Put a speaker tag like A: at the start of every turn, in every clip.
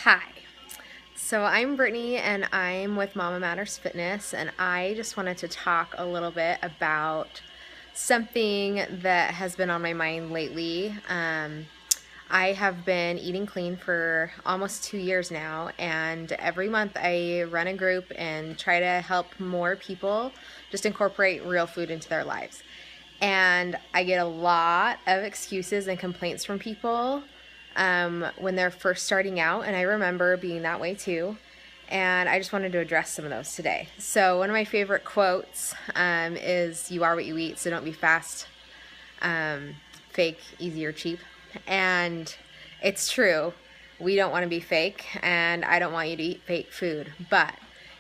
A: Hi. So I'm Brittany and I'm with Mama Matters Fitness, and I just wanted to talk a little bit about something that has been on my mind lately. I have been eating clean for almost 2 years now, and every month I run a group and try to help more people just incorporate real food into their lives. And I get a lot of excuses and complaints from people when they're first starting out, and I remember being that way too. And I just wanted to address some of those today. So one of my favorite quotes is, "You are what you eat, so don't be fast, fake, easy, or cheap." And it's true. We don't want to be fake, and I don't want you to eat fake food. But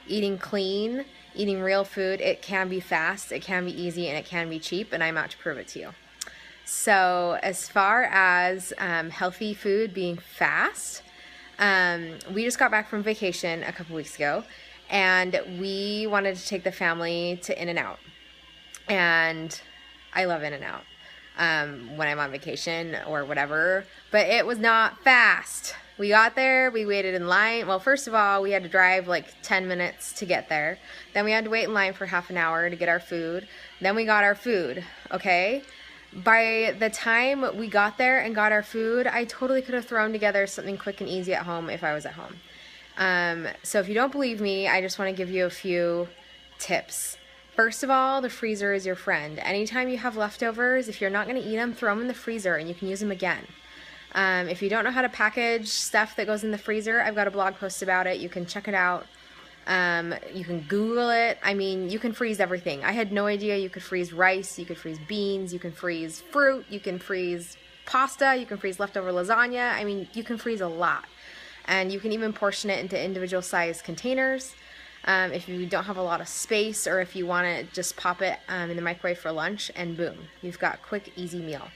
A: eating clean, eating real food, it can be fast, it can be easy, and it can be cheap, and I'm out to prove it to you. So as far as healthy food being fast, we just got back from vacation a couple weeks ago, and we wanted to take the family to In-N-Out. And I love In-N-Out when I'm on vacation or whatever, but it was not fast. We got there, we waited in line. Well, first of all, we had to drive like 10 minutes to get there. Then we had to wait in line for half an hour to get our food. Then we got our food, okay? By the time we got there and got our food, I totally could have thrown together something quick and easy at home if I was at home. So if you don't believe me, I just want to give you a few tips. First of all, the freezer is your friend. Anytime you have leftovers, if you're not going to eat them, throw them in the freezer and you can use them again. If you don't know how to package stuff that goes in the freezer, I've got a blog post about it. You can check it out. You can Google it. I mean, you can freeze everything. I had no idea you could freeze rice, you could freeze beans, you can freeze fruit, you can freeze pasta, you can freeze leftover lasagna. I mean, you can freeze a lot. And you can even portion it into individual sized containers. If you don't have a lot of space, or if you want to just pop it in the microwave for lunch, and boom, you've got a quick, easy meal.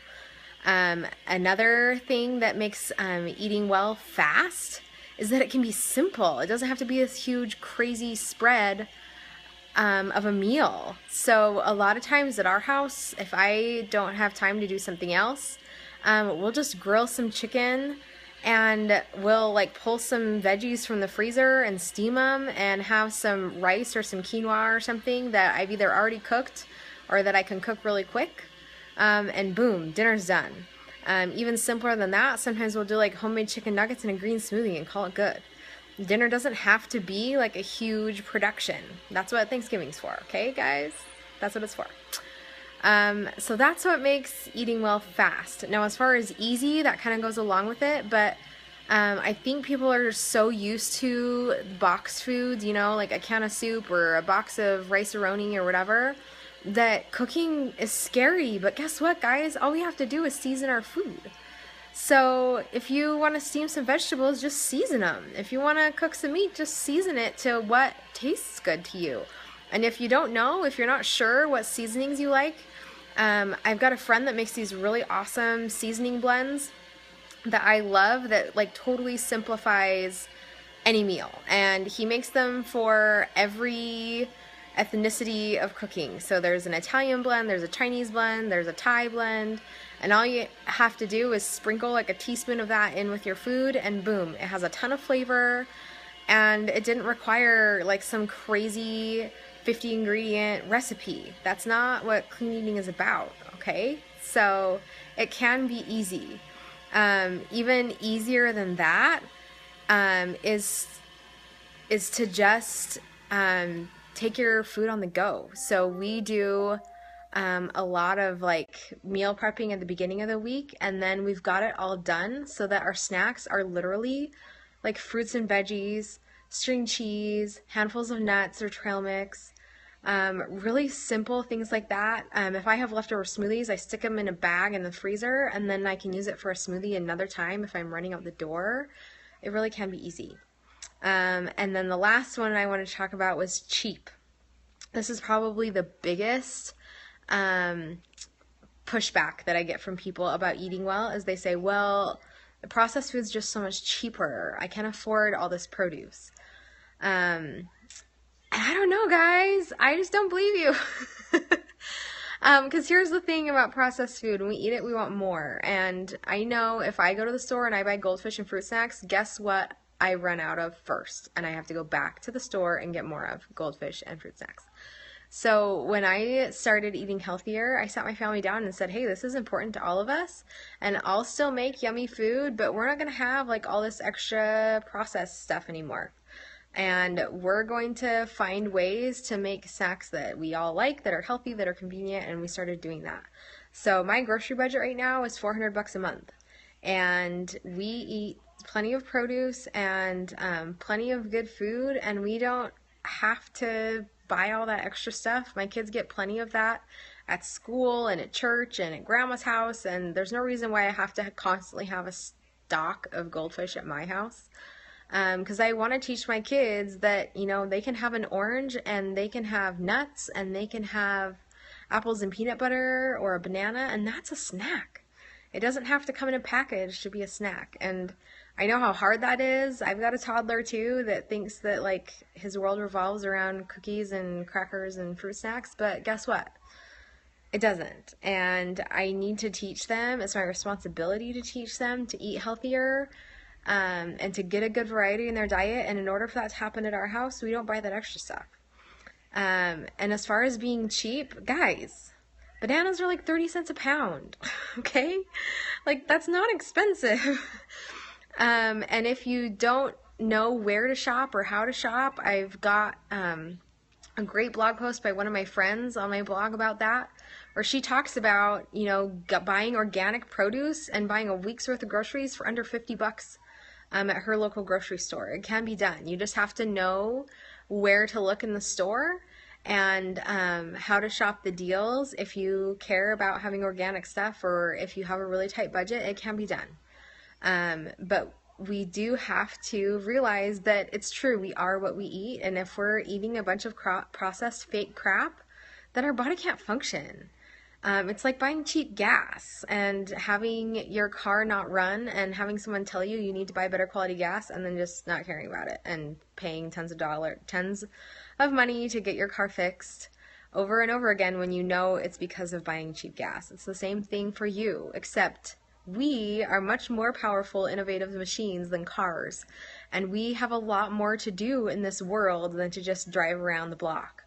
A: Another thing that makes eating well fast is that it can be simple. It doesn't have to be this huge, crazy spread of a meal. So a lot of times at our house, if I don't have time to do something else, we'll just grill some chicken, and we'll like pull some veggies from the freezer and steam them, and have some rice or some quinoa or something that I've either already cooked or that I can cook really quick. And boom, dinner's done. Even simpler than that, sometimes we'll do like homemade chicken nuggets and a green smoothie and call it good. Dinner doesn't have to be like a huge production. That's what Thanksgiving's for, okay, guys? That's what it's for. So that's what makes eating well fast. Now, as far as easy, that kind of goes along with it, but I think people are so used to boxed foods, you know, like a can of soup or a box of rice-a-roni or whatever, that cooking is scary. But guess what, guys? All we have to do is season our food. So if you want to steam some vegetables, just season them. If you want to cook some meat, just season it to what tastes good to you. And if you don't know, if you're not sure what seasonings you like, I've got a friend that makes these really awesome seasoning blends that I love, that like totally simplifies any meal. And he makes them for every ethnicity of cooking. So there's an Italian blend, there's a Chinese blend, there's a Thai blend, and all you have to do is sprinkle like a teaspoon of that in with your food, and boom, it has a ton of flavor. And it didn't require like some crazy 50 ingredient recipe. That's not what clean eating is about, okay? So it can be easy. Even easier than that is to just take your food on the go. So we do a lot of like meal prepping at the beginning of the week, and then we've got it all done so that our snacks are literally like fruits and veggies, string cheese, handfuls of nuts or trail mix, really simple things like that. If I have leftover smoothies, I stick them in a bag in the freezer, and then I can use it for a smoothie another time if I'm running out the door. It really can be easy. And then the last one I want to talk about was cheap. This is probably the biggest pushback that I get from people about eating well, is they say, well, the processed food's just so much cheaper. I can't afford all this produce. I don't know, guys. I just don't believe you. Because here's the thing about processed food. When we eat it, we want more. And I know if I go to the store and I buy Goldfish and fruit snacks, guess what I run out of first, and I have to go back to the store and get more of Goldfish and fruit snacks. So when I started eating healthier, I sat my family down and said, hey, this is important to all of us, and I'll still make yummy food, but we're not going to have like all this extra processed stuff anymore. And we're going to find ways to make snacks that we all like, that are healthy, that are convenient, and we started doing that. So my grocery budget right now is $400 a month, and we eat plenty of produce and plenty of good food, and we don't have to buy all that extra stuff. My kids get plenty of that at school and at church and at grandma's house, and there's no reason why I have to constantly have a stock of Goldfish at my house. Because I want to teach my kids that, you know, they can have an orange and they can have nuts and they can have apples and peanut butter or a banana, and that's a snack. It doesn't have to come in a package to be a snack. And I know how hard that is. I've got a toddler too that thinks that like his world revolves around cookies and crackers and fruit snacks, but guess what? It doesn't. And I need to teach them. It's my responsibility to teach them to eat healthier, and to get a good variety in their diet. And in order for that to happen at our house, we don't buy that extra stuff. And as far as being cheap, guys, bananas are like 30 cents a pound. Okay? Like, that's not expensive. And if you don't know where to shop or how to shop, I've got a great blog post by one of my friends on my blog about that, where she talks about, you know, buying organic produce and buying a week's worth of groceries for under $50 at her local grocery store. It can be done. You just have to know where to look in the store and how to shop the deals. If you care about having organic stuff, or if you have a really tight budget, it can be done. But we do have to realize that it's true. We are what we eat. And if we're eating a bunch of processed fake crap, then our body can't function. It's like buying cheap gas and having your car not run and having someone tell you you need to buy better quality gas and then just not caring about it and paying tons of money to get your car fixed over and over again when you know it's because of buying cheap gas. It's the same thing for you, except we are much more powerful, innovative machines than cars, and we have a lot more to do in this world than to just drive around the block.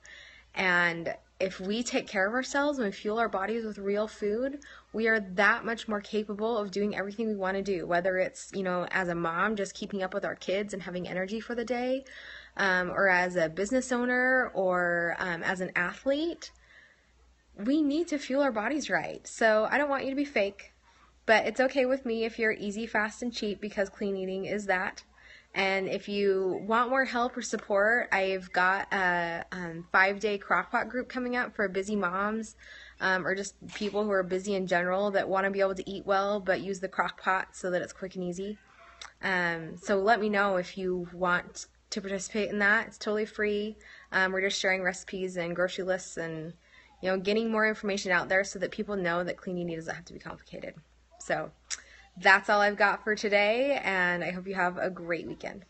A: And if we take care of ourselves and we fuel our bodies with real food, we are that much more capable of doing everything we want to do, whether it's, you know, as a mom, just keeping up with our kids and having energy for the day, or as a business owner, or as an athlete. We need to fuel our bodies right. So I don't want you to be fake, but it's okay with me if you're easy, fast, and cheap, because clean eating is that. And if you want more help or support, I've got a 5-day crockpot group coming up for busy moms, or just people who are busy in general that want to be able to eat well but use the crockpot so that it's quick and easy. So let me know if you want to participate in that. It's totally free. We're just sharing recipes and grocery lists and, you know, getting more information out there so that people know that clean eating doesn't have to be complicated. So that's all I've got for today, and I hope you have a great weekend.